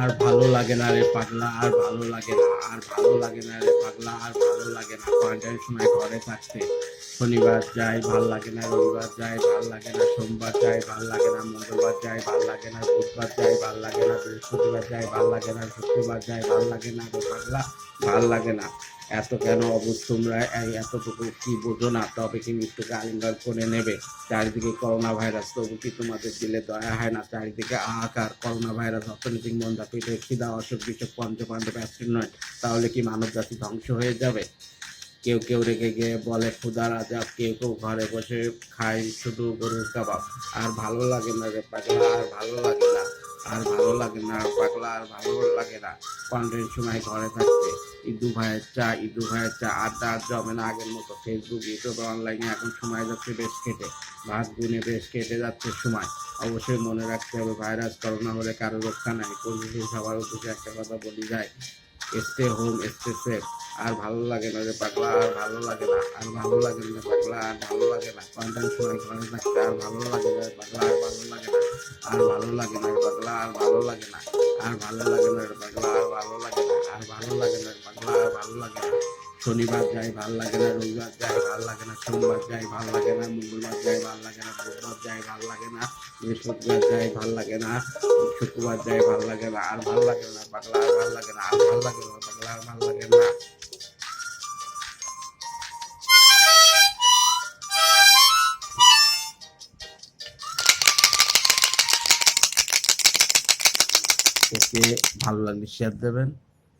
আর ভালো লাগে না রে পাগলা, আর ভালো লাগে না, আর ভালো লাগে না রে পাগলা, আর ভালো লাগে না কোয়ারেন্টাইনের সময় ঘরে থাকতে। শনিবার যাই ভাল লাগে না, রবিবার যাই ভাল লাগে না, সোমবার যাই ভাল লাগে না, মঙ্গলবার যাই ভাল লাগে না, বুধবার যাই ভাল লাগে না, বৃহস্পতিবার যাই ভাল লাগে না, শুক্রবার যাই ভাল লাগে না রে পাগলা, ভাল লাগে না। এত কেন অবুঝ তোমরা, এই এতটুকু কি বোঝো না? তবে কি মৃত্যুকে আলিঙ্গন করে নেবে? চারিদিকে করোনা ভাইরাস, তবু কি তোমাদের দিলে দয়া হয় না? চারিদিকে হাহাকার, করোনা ভাইরাস, অর্থনৈতিক মন্দা, পেটের খিদা, অসুখ বিসুখ, পঞ্চপাণ্ডব অ্যাবসেন্ট নয়, তাহলে কি মানব জাতি ধ্বংস হয়ে যাবে? কেউ কেউ রেগে গিয়ে বলে ক্ষুধার আজাব, কেউ কেউ ঘরে বসে খায় শুধু গরুর কাবাব। আর ভালো লাগে না রে পাগলা, আর ভালো লাগে না, আর ভালো লাগে না পাগলা, আর ভালো লাগে না কোয়ারেন্টাইন সময় ঘরে থাকতে। ইদু ভাইয়ের চা আড্ডা আর জমে না আগের মতো। ফেসবুক, ইউটিউব, অনলাইনে এখন সময় যাচ্ছে বেশ কেটে, ভাত গুনে বেশ কেটে যাচ্ছে সময়। অবশ্যই মনে রাখতে হবে, ভাইরাস করোনা হলে কারো রক্ষা নাই। পরিশেষে সবার উদ্দেশ্যে একটা কথা বলি যায়, স্টে হোম, স্টে সেফ। আর ভালো লাগে না রে পাগলা, আর ভালো লাগে না, আর ভালো লাগে না রে পাগলা, আর ভালো লাগে না কোয়ারেন্টাইন সময় ঘরে থাকতে। আর ভালো লাগে না রে পাগলা, আর ভালো লাগে না, আর ভালো লাগে না রে পাগলা, আর ভালো লাগে না, আর ভালো লাগে না রে পাগলা, আর ভালো লাগে না, আর ভালো লাগে না রে পাগলা, আর ভালো লাগে না। শনিবার যাই ভাল লাগে না, রবিবার যাই ভাল লাগে না, সোমবার যাই ভাল লাগে না, মঙ্গলবার যাই ভাল লাগে না, বুধবার যাই ভাল লাগে না, বৃহস্পতিবার যাই ভাল লাগে না, শুক্রবার যাই ভাল লাগে না, আর ভাল লাগে না পাগলা, আর ভাল লাগে না, আর ভাল লাগে না পাগলা, আর ভাল লাগে না। ওকে, ভালো লাগলে শেয়ার দেবেন।